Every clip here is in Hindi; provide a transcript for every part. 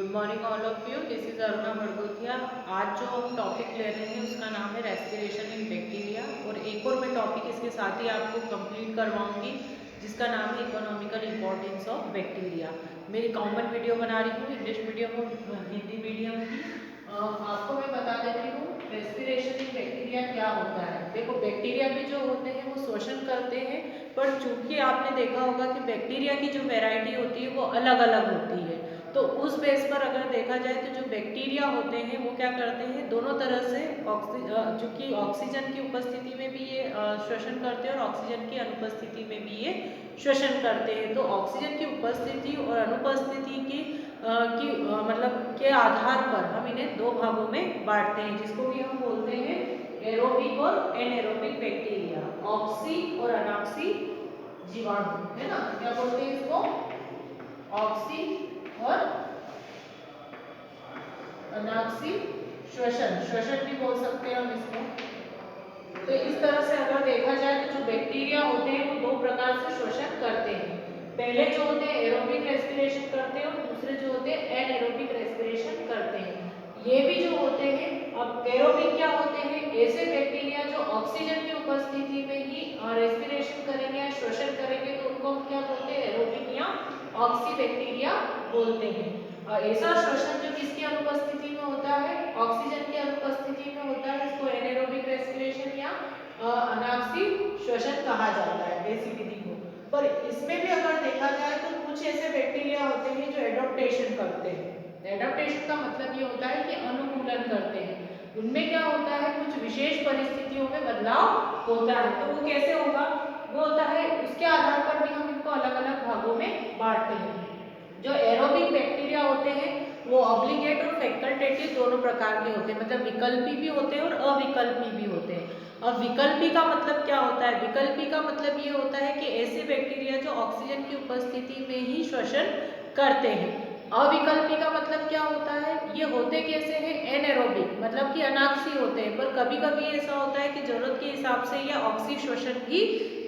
Good morning all of you. This is Aruna Bhadgotia. आज जो हम टॉपिक ले रहे हैं उसका नाम है रेस्पिरेशन इन बैक्टीरिया, और एक और मैं टॉपिक इसके साथ ही आपको कंप्लीट करवाऊंगी जिसका नाम है इकोनॉमिकल इम्पोर्टेंस ऑफ बैक्टीरिया। मेरी कॉमन वीडियो बना रही हूँ, इंग्लिश मीडियम और हिंदी मीडियम की। आपको मैं बता देती हूँ रेस्पिरेशन इन बैक्टीरिया क्या होता है। देखो, बैक्टीरिया भी जो होते हैं वो शोषण करते हैं, पर चूंकि आपने देखा होगा कि बैक्टीरिया की जो वैरायटी होती है वो अलग अलग होती है, तो उस बेस पर अगर देखा जाए तो जो बैक्टीरिया होते हैं वो क्या करते हैं, दोनों तरह से चूंकि ऑक्सीजन की उपस्थिति में भी ये श्वसन करते हैं और ऑक्सीजन की अनुपस्थिति में भी ये श्वसन करते हैं। तो ऑक्सीजन की उपस्थिति और अनुपस्थिति मतलब के आधार पर हम इन्हें दो भागों में बांटते हैं, जिसको कि हम बोलते हैं एरोबिक और एनएरोबिक बैक्टीरिया, ऑक्सी और अनॉक्सी जीवाणु, है ना। क्या बोलते हैं इसको? ऑक्सी और अनाक्सी श्वसन, श्वसन भी बोल सकते हैं हम इसको। तो इस तरह से अगर देखा जाए तो जो बैक्टीरिया होते हैं वो दो प्रकार से श्वसन करते हैं। पहले जो होते हैं एरोबिक रेस्पिरेशन करते हैं और दूसरे जो होते हैं एनएरोबिक रेस्पिरेशन करते हैं। ये भी जो होते हैं, अब एरोबिक क्या होते हैं? ऐसे बैक्टीरिया जो ऑक्सीजन की उपस्थिति में ही रेस्पिरेशन करेंगे या श्वसन करेंगे, तो उनको हम क्या बोलते हैं? एरोबिक या ऑक्सी बैक्टीरिया बोलते हैं। ऐसा श्वसन जो किसकी अनुपस्थिति में होता है? ऑक्सीजन की अनुपस्थिति में होता है, इसको एनाएरोबिक रेस्पिरेशन या अनाक्सी श्वसन कहा जाता है, ऐसी विधि को। पर इसमें भी अगर देखा जाए तो कुछ ऐसे बैक्टीरिया होते हैं जो एडॉप्टेशन करते हैं। एडॉप्टेशन का मतलब ये होता है कि अनुकूलन करते हैं। उनमें क्या होता है, कुछ विशेष परिस्थितियों में बदलाव होता है। तो वो कैसे होगा? वो होता है, उसके आधार पर भी हम इनको अलग अलग भागों में बांटते हैं। जो एरोबिक बैक्टीरिया होते हैं वो ऑब्लिगेट और फैकल्टेटिव दोनों प्रकार के होते हैं, मतलब विकल्पी भी होते हैं और अविकल्पी भी होते हैं। अब विकल्पी का मतलब क्या होता है? विकल्पी का मतलब ये होता है कि ऐसे बैक्टीरिया जो ऑक्सीजन की उपस्थिति में ही श्वसन करते हैं। अविकल्पी का मतलब क्या होता है? ये होते कैसे हैं? एनएरोबिक, मतलब कि अनाक्सी होते हैं, पर कभी कभी ऐसा होता है कि जरूरत के हिसाब से ये ऑक्सी श्वसन भी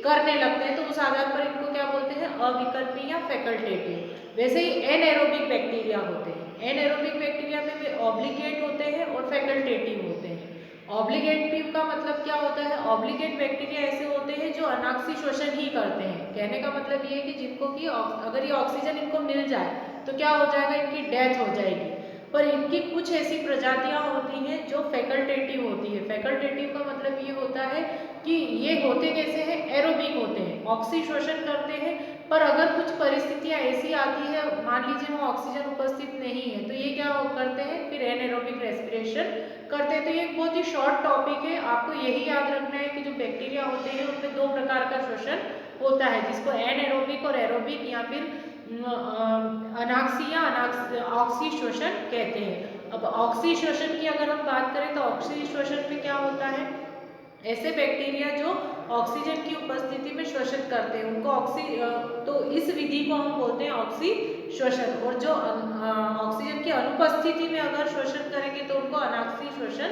करने लगते हैं, तो उस आधार पर इनको क्या बोलते हैं? अविकल्पी या फैकल्टेटिव। वैसे ही एनएरोबिक बैक्टीरिया होते हैं। एनएरोबिक बैक्टीरिया में वे ऑब्लिगेट होते हैं और फैकल्टेटिव होते हैं। ऑब्लिगेटिव का मतलब क्या होता है? ऑब्लिगेट बैक्टीरिया ऐसे होते हैं जो अनाक्सी श्वसन ही करते हैं। कहने का मतलब ये है कि जिनको कि अगर ये ऑक्सीजन इनको मिल जाए तो क्या हो जाएगा? इनकी डेथ हो जाएगी। पर इनकी कुछ ऐसी प्रजातियां होती हैं जो फैकल्टेटिव होती है। फैकल्टेटिव का मतलब ये होता है कि ये होते कैसे हैं? एरोबिक होते हैं, ऑक्सी श्वसन करते हैं, पर अगर कुछ परिस्थितियां ऐसी आती है, मान लीजिए वहाँ ऑक्सीजन उपस्थित नहीं है, तो ये क्या करते हैं? फिर एनएरोबिक रेस्पिरेशन करते हैं। तो ये एक बहुत ही शॉर्ट टॉपिक है, आपको यही याद रखना है कि जो बैक्टीरिया होते हैं उनमें दो प्रकार का श्वसन होता है, जिसको एनएरोबिक और एरोबिक या फिर अनाक्सी या ऑक्सी श्वसन कहते हैं। अब ऑक्सी श्वसन की अगर हम बात करें तो ऑक्सी श्वसन में क्या होता है? ऐसे बैक्टीरिया जो ऑक्सीजन की उपस्थिति में श्वसन करते हैं उनको तो इस विधि को हम बोलते हैं ऑक्सी श्वसन। और जो ऑक्सीजन की अनुपस्थिति में अगर श्वसन करेंगे तो उनको अनाक्सी श्वसन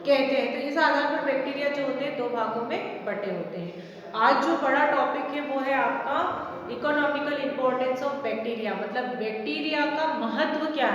कहते हैं। तो इस आधार पर बैक्टीरिया जो होते हैं दो भागों में बटे होते हैं। आज जो बड़ा टॉपिक है वो है आपका इकोनॉमिकल इंपॉर्टेंस ऑफ बैक्टीरिया, मतलब बैक्टीरिया का महत्व क्या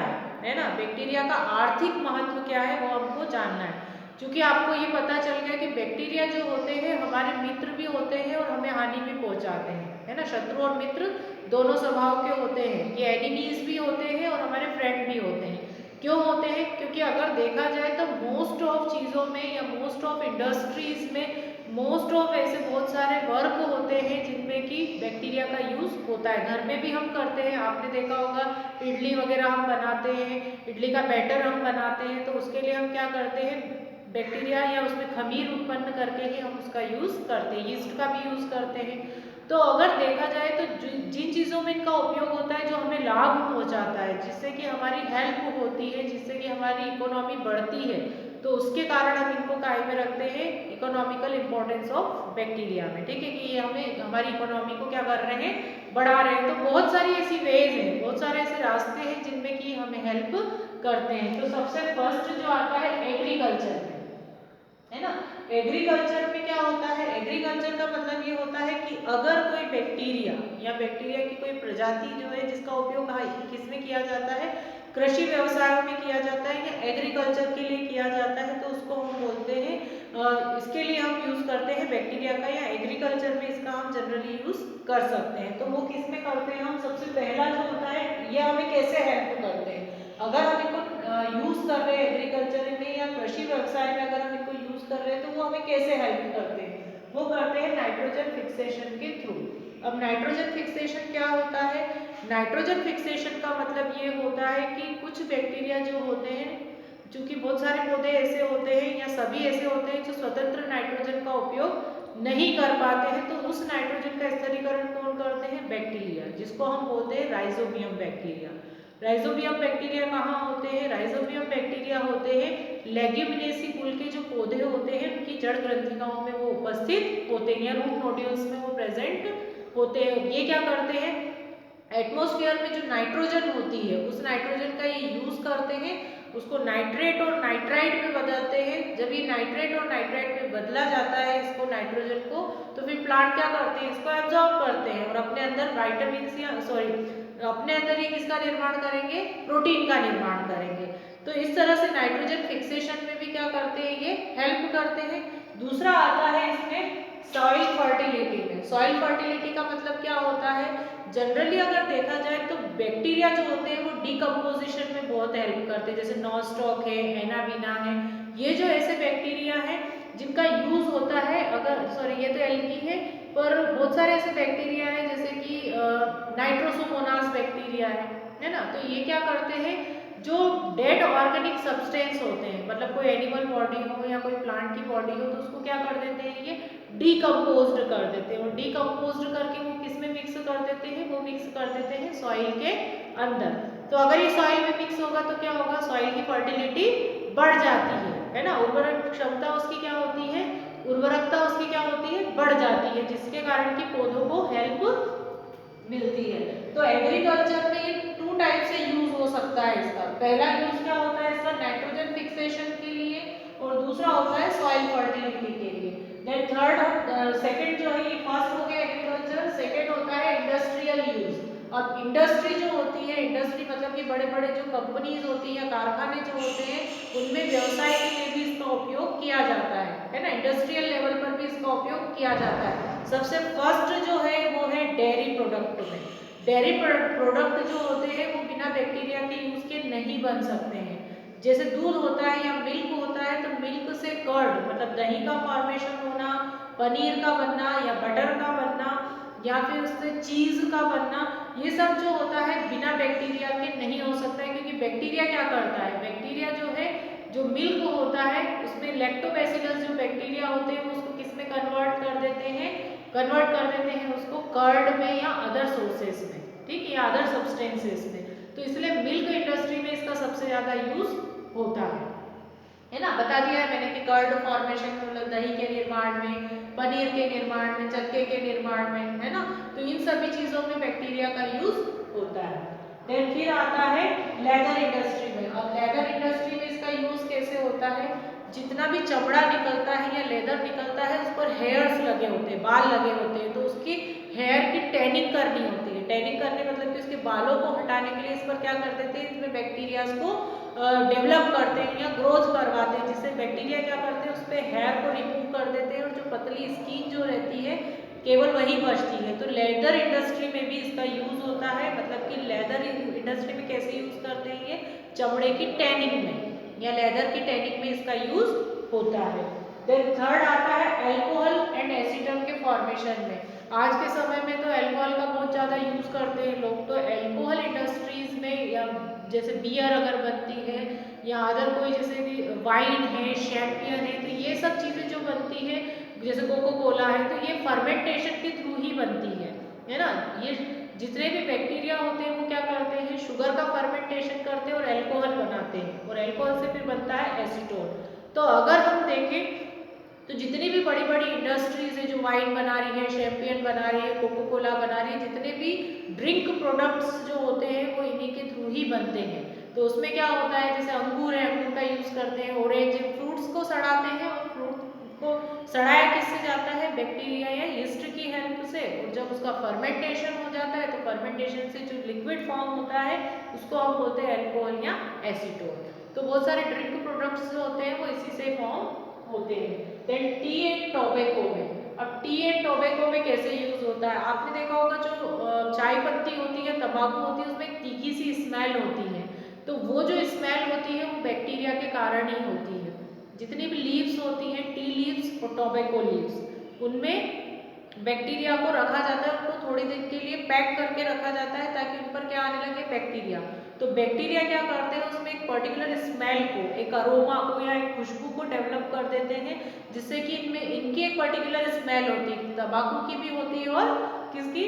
है ना। बैक्टीरिया का आर्थिक महत्व क्या है वो हमको जानना है। क्योंकि आपको ये पता चल गया कि बैक्टीरिया जो होते हैं हमारे मित्र भी होते हैं और हमें हानि भी पहुंचाते हैं, है ना। शत्रु और मित्र दोनों स्वभाव के होते हैं। ये एनिमीज भी होते हैं और हमारे फ्रेंड भी होते हैं। क्यों होते हैं? क्योंकि अगर देखा जाए तो मोस्ट ऑफ चीज़ों में या मोस्ट ऑफ इंडस्ट्रीज में मोस्ट ऑफ ऐसे बहुत सारे वर्क होते हैं जिनमें कि बैक्टीरिया का यूज होता है। घर में भी हम करते हैं, आपने देखा होगा इडली वगैरह हम बनाते हैं, इडली का बैटर हम बनाते हैं, तो उसके लिए हम क्या करते हैं? बैक्टीरिया या उसमें खमीर उत्पन्न करके ही हम उसका यूज करते हैं, यीस्ट का भी यूज करते हैं। तो अगर देखा जाए तो जिन चीज़ों में इनका उपयोग होता है जो हमें लाभ पहुंचाता है, जिससे कि हमारी हेल्प होती है, जिससे कि हमारी इकोनॉमी बढ़ती है, तो उसके कारण हम इनको काय में रखते हैं? इकोनॉमिकल इंपॉर्टेंस ऑफ बैक्टीरिया में। ठीक है, कि ये हमें हमारी इकोनॉमी को क्या कर रहे हैं? बढ़ा रहे हैं। तो बहुत सारी ऐसी वेज हैं, बहुत सारे ऐसे रास्ते हैं जिनमें कि हमें हेल्प करते हैं। तो सबसे फर्स्ट जो आता है एग्रीकल्चर में, है ना। एग्रीकल्चर में क्या होता है? एग्रीकल्चर का मतलब ये होता है कि अगर कोई बैक्टीरिया या बैक्टीरिया की कोई प्रजाति जो है जिसका उपयोग किसमें किया जाता है? कृषि व्यवसायों में किया जाता है या एग्रीकल्चर के लिए किया जाता है, तो उसको हम बोलते हैं इसके लिए हम यूज करते हैं बैक्टीरिया का, या एग्रीकल्चर में इसका हम जनरली यूज कर सकते हैं। तो वो किस में करते हैं हम? सबसे पहला जो होता है ये हमें कैसे हेल्प करते हैं, अगर हम इनको यूज कर रहे हैं एग्रीकल्चर में या कृषि व्यवसाय में, अगर हम इनको यूज कर रहे हैं तो वो हमें कैसे हेल्प करते हैं? वो करते हैं नाइट्रोजन फिक्सेशन के थ्रू। अब नाइट्रोजन फिक्सेशन क्या होता है? नाइट्रोजन फिक्सेशन का मतलब ये होता है कि कुछ बैक्टीरिया जो होते हैं, क्योंकि बहुत सारे पौधे ऐसे होते हैं या सभी ऐसे होते हैं जो स्वतंत्र नाइट्रोजन का उपयोग नहीं कर पाते हैं, तो उस नाइट्रोजन का स्थिरीकरण कौन करते हैं? बैक्टीरिया, जिसको हम बोलते हैं राइजोबियम बैक्टीरिया। राइजोबियम बैक्टीरिया कहाँ होते हैं? राइजोबियम बैक्टीरिया होते हैं लेग्यूमिनेसी कुल के जो पौधे होते हैं उनकी जड़ ग्रंथिकाओं में वो उपस्थित होते हैं या रूट नोड्यूल्स में वो प्रेजेंट होते हैं। ये क्या करते हैं? एटमॉस्फेयर में जो नाइट्रोजन होती है उस नाइट्रोजन का ये यूज करते हैं, उसको नाइट्रेट और नाइट्राइट में बदलते हैं। जब ये नाइट्रेट और नाइट्राइट में बदला जाता है इसको नाइट्रोजन को, तो फिर प्लांट क्या करते हैं? इसको एब्जॉर्ब करते हैं और अपने अंदर वाइटामिन या अपने अंदर ये किसका निर्माण करेंगे? प्रोटीन का निर्माण करेंगे। तो इस तरह से नाइट्रोजन फिक्सेशन में भी क्या करते हैं? ये हेल्प करते हैं। दूसरा आता है इसमें सॉइल फर्टिलिटी में। सॉइल फर्टिलिटी का मतलब क्या होता है? जनरली अगर देखा जाए तो बैक्टीरिया जो होते हैं वो डिकम्पोजिशन में बहुत हेल्प करते हैं, जैसे नॉस्टॉक है, एनावीना है, ये जो ऐसे बैक्टीरिया हैं जिनका यूज होता है, अगर ये तो एल्गी है, पर बहुत सारे ऐसे बैक्टीरिया हैं जैसे कि नाइट्रोसोमोनास बैक्टीरिया है ना, तो ये क्या करते हैं? जो डेड ऑर्गेनिक सब्सटेंस होते हैं, मतलब कोई एनिमल बॉडी हो या कोई प्लांट की बॉडी हो, तो उसको क्या कर देते हैं? ये डिकम्पोज्ड कर देते हैं, और डिकम्पोज्ड करके वो किस में मिक्स कर देते हैं? वो मिक्स कर देते हैं सॉइल के अंदर। तो अगर ये सॉइल में मिक्स होगा तो क्या होगा? सॉइल की फर्टिलिटी बढ़ जाती है ना, उर्वरक क्षमता उसकी क्या होती है? उर्वरकता उसकी क्या होती है? बढ़ जाती है, जिसके कारण कि पौधों को हेल्प मिलती है। तो एग्रीकल्चर में ये टू टाइप से यूज हो सकता है इसका। पहला यूज क्या होता है इसका? नाइट्रोजन फिक्सेशन के लिए, और दूसरा होता है सॉइल फर्टिलिटी के लिए। देन थर्ड सेकंड जो है, ये फर्स्ट हो गया एग्रीकल्चर, सेकंड होता है इंडस्ट्रियल यूज। अब इंडस्ट्री जो होती है, इंडस्ट्री मतलब कि बड़े बड़े जो कंपनीज होती है, कारखाने जो होते हैं, उनमें व्यवसाय के लिए भी इसका उपयोग किया जाता है ना, इंडस्ट्रियल लेवल पर भी इसका उपयोग किया जाता है। सबसे फर्स्ट जो है वो है डेयरी प्रोडक्ट में। डेयरी प्रोडक्ट जो होते हैं वो बिना बैक्टीरिया के यूज के नहीं बन सकते हैं। जैसे दूध होता है या मिल्क होता है, तो मिल्क से कर्ड मतलब दही का फॉर्मेशन होना, पनीर का बनना या बटर का बनना या फिर उससे चीज का बनना, ये सब जो होता है बिना बैक्टीरिया के नहीं हो सकता है। क्योंकि बैक्टीरिया क्या करता है? बैक्टीरिया जो है, जो मिल्क होता है उसमें लैक्टोबैसिलस जो बैक्टीरिया होते हैं वो उसको किस में कन्वर्ट कर देते हैं? कन्वर्ट कर देते हैं उसको कर्ड में या अदर सोर्सेस में, ठीक है, या अदर सब्सटेंसेस में। तो इसलिए मिल्क इंडस्ट्री में इसका सबसे ज्यादा यूज होता है ना। बता दिया है मैंने कि कर्ड फॉर्मेशन में, मतलब दही के निर्माण में, पनीर के निर्माण में, चक्के के निर्माण में, है ना, तो इन सभी चीजों में बैक्टीरिया का यूज होता है। देन फिर आता है लेदर इंडस्ट्री में। अब लेदर इंडस्ट्री में इसका यूज कैसे होता है? जितना भी चमड़ा निकलता है या लेदर निकलता है उस पर हेयर्स लगे होते हैं, बाल लगे होते हैं, तो उसकी हेयर की टैनिंग करनी होती है। टैनिंग करने मतलब कि उसके बालों को हटाने के लिए इस पर क्या कर देते हैं? इसमें बैक्टीरिया को डेवलप करते हैं या ग्रोथ करवाते हैं, जिससे बैक्टीरिया क्या करते हैं? उस पर हेयर को रिमूव कर देते हैं और जो पतली स्किन जो रहती है केवल वही बचती है। तो लेदर इंडस्ट्री में भी इसका यूज होता है, मतलब कि लेदर इंडस्ट्री में कैसे यूज करते हैं? ये चमड़े की टैनिंग में या लेदर की टैनिंग में इसका यूज होता है। देन थर्ड आता है अल्कोहल एंड एसीटन के फॉर्मेशन में। आज के समय में तो अल्कोहल का बहुत ज़्यादा यूज करते हैं लोग, तो अल्कोहल इंडस्ट्रीज में या जैसे बियर अगर बनती है या अदर कोई जैसे कि वाइन है, शैम्पियन है, तो ये सब चीज़ें जो बनती है, जैसे कोको कोला है, तो ये फर्मेंटेशन के थ्रू ही बनती है ना। ये जितने भी बैक्टीरिया होते हैं वो क्या करते हैं? शुगर का फर्मेंटेशन करते हैं और अल्कोहल बनाते हैं, और अल्कोहल से फिर बनता है एसीटोन। तो अगर हम देखें तो जितनी भी बड़ी बड़ी इंडस्ट्रीज है जो वाइन बना रही है, शैम्पियन बना रही है, कोको कोला बना रही है, जितने भी ड्रिंक प्रोडक्ट्स जो होते हैं वो इन्हीं के थ्रू ही बनते हैं। तो उसमें क्या होता है? जैसे अंगूर है, अंगूर का यूज करते हैं, ऑरेंज फ्रूट्स को सड़ाते हैं, और फ्रूट को सड़ाया किससे जाता है? बैक्टीरिया या यीस्ट की हेल्प से, और जब उसका फर्मेंटेशन हो जाता है तो फर्मेंटेशन से जो लिक्विड फॉर्म होता है उसको हम बोलते हैं अल्कोहल या एसीटोन। तो बहुत सारे ड्रिंक प्रोडक्ट्स जो होते हैं वो इसी से फॉर्म होते हैं। देन टी एंड टोबैको में, अब टी एंड टोबैको में कैसे यूज होता है, आपने देखा होगा जो चाय पत्ती होती है, तंबाकू होती है, उसमें एक तीखी सी स्मेल होती है, तो वो जो स्मेल होती है वो बैक्टीरिया के कारण ही होती है। जितनी भी लीव्स होती हैं, टी लीव्स और टोबैको लीव्स, उनमें बैक्टीरिया को रखा जाता है, उनको थोड़ी देर के लिए पैक करके रखा जाता है ताकि उन पर क्या आने लगे, बैक्टीरिया। तो बैक्टीरिया क्या करते हैं, उसमें एक पर्टिकुलर स्मेल को, एक अरोमा को या एक खुशबू को डेवलप कर देते हैं, जिससे कि इनमें इनकी एक पर्टिकुलर स्मेल होती है, तंबाकू की भी होती है और किसकी,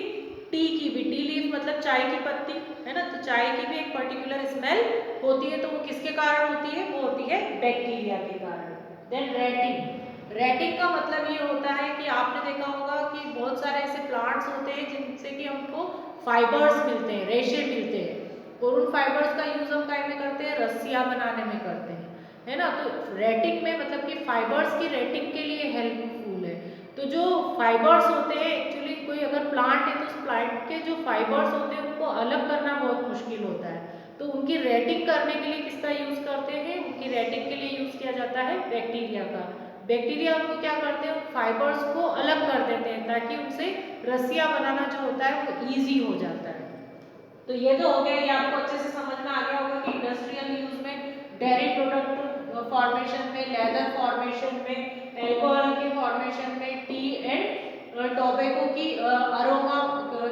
टी की भी। टी लीफ मतलब चाय की पत्ती है ना, तो चाय की भी एक पर्टिकुलर स्मेल होती है, तो वो किसके कारण होती है, वो होती है बैक्टीरिया के कारण। देन रेटिंग, रेटिंग का मतलब ये होता है कि आपने देखा होगा कि बहुत सारे ऐसे प्लांट्स होते हैं जिनसे कि हमको फाइबर्स मिलते हैं, रेशे मिलते हैं, और उन फाइबर्स का यूज हम काय में करते हैं, रस्सियां बनाने में करते हैं, है ना। तो रेटिंग में मतलब कि फाइबर्स की रेटिंग के लिए हेल्पफुल है। तो जो फाइबर्स होते हैं, एक्चुअली कोई अगर प्लांट है तो उस प्लांट के जो फाइबर्स होते हैं उनको अलग करना बहुत मुश्किल होता है, तो उनकी रेटिंग करने के लिए किसका यूज करते हैं, उनकी रेटिंग के लिए यूज किया जाता है बैक्टीरिया का। बैक्टीरिया उनको क्या करते हैं, फाइबर्स को अलग कर देते हैं ताकि उनसे रस्सियां बनाना जो होता है वो इजी हो जाता है। तो ये तो हो गया, ये आपको अच्छे से समझ में आ गया होगा कि इंडस्ट्रियल यूज में, डेयरी प्रोडक्ट फॉर्मेशन में, लेदर फॉर्मेशन में, एल्कोहल के फॉर्मेशन में, टी एंड टोबैको की अरोमा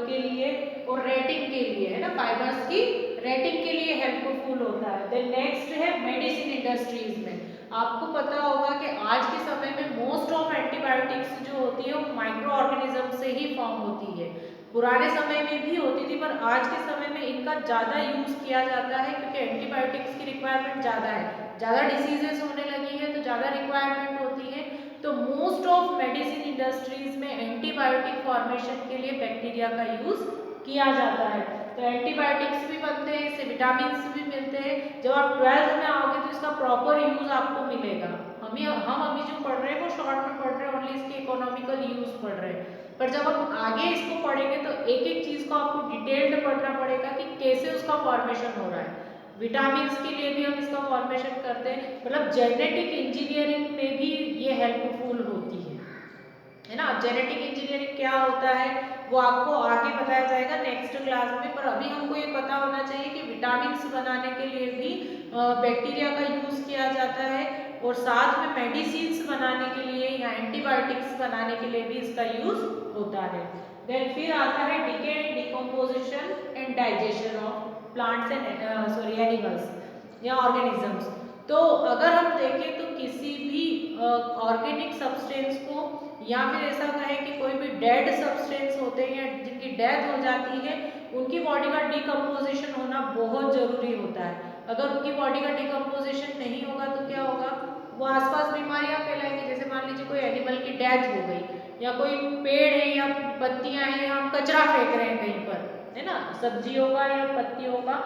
के लिए और रेटिंग के लिए, है ना, फाइबर्स की रेटिंग के लिए हेल्पफुल होता है। देन नेक्स्ट है मेडिसिन इंडस्ट्रीज में। आपको पता होगा कि आज के समय में मोस्ट ऑफ एंटीबायोटिक्स जो होती है वो माइक्रो ऑर्गेनिज्म से ही फॉर्म होती है। पुराने समय में भी होती थी, पर आज के समय में इनका ज़्यादा यूज किया जाता है क्योंकि एंटीबायोटिक्स की रिक्वायरमेंट ज़्यादा है, ज़्यादा डिसीजेस होने लगी है तो ज़्यादा रिक्वायरमेंट होती है। तो मोस्ट ऑफ मेडिसिन इंडस्ट्रीज में एंटीबायोटिक फॉर्मेशन के लिए बैक्टीरिया का यूज किया जाता है। तो एंटीबायोटिक्स भी बनते हैं, इससे विटामिन भी मिलते हैं। जब आप 12th में आओगे तो इसका प्रॉपर यूज आपको मिलेगा। हम अभी जो पढ़ रहे हैं वो शॉर्ट में पढ़ रहे हैं, ओनली इसके इकोनॉमिकल यूज पढ़ रहे हैं, पर जब हम आगे इसको पढ़ेंगे तो एक एक चीज को आपको डिटेल्ड पढ़ना पड़ेगा कि कैसे उसका फॉर्मेशन हो रहा है। विटामिन के लिए भी हम इसका फॉर्मेशन करते हैं, मतलब जेनेटिक इंजीनियरिंग में भी ये हेल्पफुल होती है ना। जेनेटिक इंजीनियरिंग क्या होता है वो आपको आगे बताया जाएगा नेक्स्ट क्लास में, पर अभी हमको ये पता होना चाहिए कि विटामिन बनाने के लिए भी बैक्टीरिया का यूज किया जाता है, और साथ में मेडिसिन बनाने के लिए या एंटीबायोटिक्स बनाने के लिए भी इसका यूज होता है। देन फिर आता है decay and decomposition and digestion of plants and sorry animals या ऑर्गेनिजम्स। तो अगर हम देखें तो किसी भी ऑर्गेनिक सब्सटेंस को, या फिर ऐसा कहें कि कोई भी डेड सब्सटेंस होते हैं या जिनकी डेथ हो जाती है, उनकी बॉडी का डिकम्पोजिशन होना बहुत जरूरी होता है। अगर उनकी बॉडी का डिकम्पोजिशन नहीं होगा तो क्या होगा, वो आसपास बीमारियां फैलाएंगे। जैसे मान लीजिए कोई एनिमल की डेथ हो गई, या कोई पेड़ है या पत्तियां हैं या हम कचरा फेंक रहे हैं कहीं पर, है ना, सब्जियों का या पत्तियों का,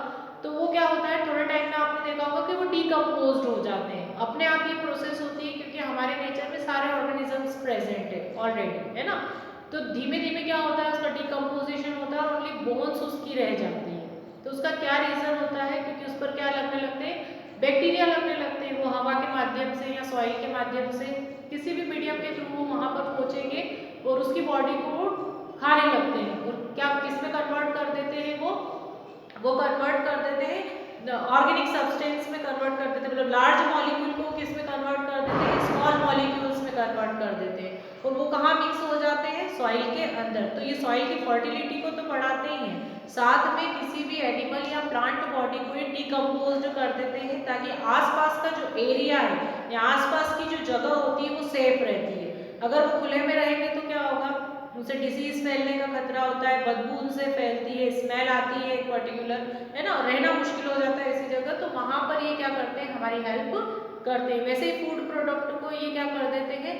तो वो क्या होता है, थोड़े टाइम में आपने देखा होगा कि वो डिकम्पोज्ड हो जाते हैं। अपने आप ये प्रोसेस होती है क्योंकि हमारे नेचर में सारे ऑर्गेनिजम्स प्रेजेंट है ऑलरेडी, है ना। तो धीमे धीमे क्या होता है, उसका डिकम्पोजिशन होता है और ओनली बोन्स उसकी रह जाती है। तो उसका क्या रीजन होता है, क्योंकि उस पर क्या लगने लगते हैं, बैक्टीरिया लगने लगते हैं। वो हवा के माध्यम से या सॉइल के माध्यम से किसी भी मीडियम के थ्रू वो वहां पर पहुंचेंगे और उसकी बॉडी को खाने लगते हैं, और क्या किस में कन्वर्ट कर देते हैं, वो कन्वर्ट कर देते हैं ऑर्गेनिक सब्सटेंस में कन्वर्ट कर देते हैं, मतलब लार्ज मॉलिक्यूल को किस में कन्वर्ट कर देते हैं, स्मॉल मॉलिक्यूल्स में कन्वर्ट कर देते हैं, और वो कहाँ मिक्स हो जाते हैं, सॉइल के अंदर। तो ये सॉइल की फर्टिलिटी को तो बढ़ाते ही हैं, साथ में किसी भी एनिमल या प्लांट बॉडी को ये डिकम्पोज्ड कर देते हैं ताकि आसपास का जो एरिया है या आसपास की जो जगह होती है वो सेफ रहती है। अगर वो खुले में रहेंगे तो क्या होगा, उनसे डिसीज फैलने का खतरा होता है, बदबू उनसे फैलती है, स्मेल आती है एक पर्टिकुलर, है ना, रहना मुश्किल हो जाता है ऐसी जगह। तो वहां पर ये क्या करते हैं, हमारी हेल्प करते हैं। वैसे ही फूड प्रोडक्ट को ये क्या कर देते हैं,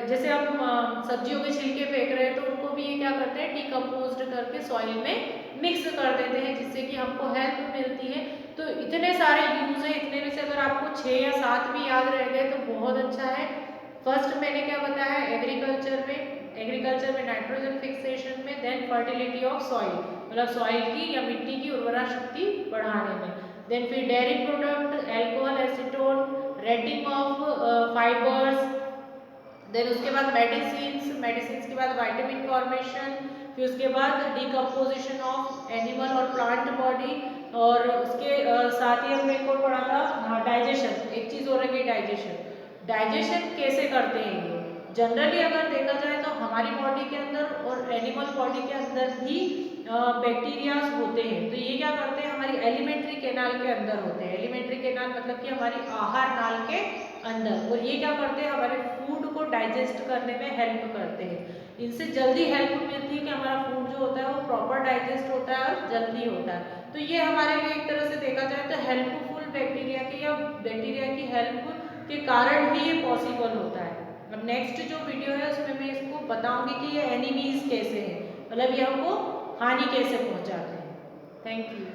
जैसे हम सब्जियों के छिलके फेंक रहे हैं तो उनको भी ये क्या करते हैं, डिकम्पोज्ड करके सॉइल में मिक्स कर देते हैं, जिससे कि हमको हेल्प मिलती है। तो इतने सारे यूज है, इतने में से अगर आपको 6 या 7 भी याद रह गए तो बहुत अच्छा है। फर्स्ट मैंने क्या बताया एग्रीकल्चर में नाइट्रोजन फिक्सेशन में, देन फर्टिलिटी ऑफ सॉइल मतलब सॉइल की या मिट्टी की उर्वरा शक्ति बढ़ाने में, देन फिर dairy product, alcohol, acetone, rating of fibers, then उसके बाद मेडिसिन के बाद विटामिन फॉर्मेशन, फिर उसके बाद डिकम्पोजिशन ऑफ एनिमल और प्लांट बॉडी, और उसके साथ ही हमने एक और पढ़ा था डाइजेशन, एक चीज और है डाइजेशन कैसे करते हैं ये। जनरली अगर देखा जाए तो हमारी बॉडी के अंदर और एनिमल बॉडी के अंदर भी बैक्टीरियाज होते हैं। तो ये क्या करते हैं हमारी एलिमेंट्री कैनाल के अंदर होते हैं। एलिमेंट्री कैनाल मतलब कि हमारी आहार नाल के अंदर, और ये क्या करते हैं हमारे फूड को डाइजेस्ट करने में हेल्प करते हैं। इनसे जल्दी हेल्प मिलती है कि हमारा फूड जो होता है वो प्रॉपर डाइजेस्ट होता है और जल्दी होता है। तो ये हमारे लिए एक तरह से देखा जाए तो हेल्पफुल बैक्टीरिया की या बैक्टीरिया की हेल्प के कारण ही ये पॉसिबल होता है। अब नेक्स्ट जो वीडियो है उसमें मैं इसको बताऊंगी कि ये एनिमीज कैसे हैं, मतलब ये हमको हानि कैसे पहुंचाते हैं। Thank you.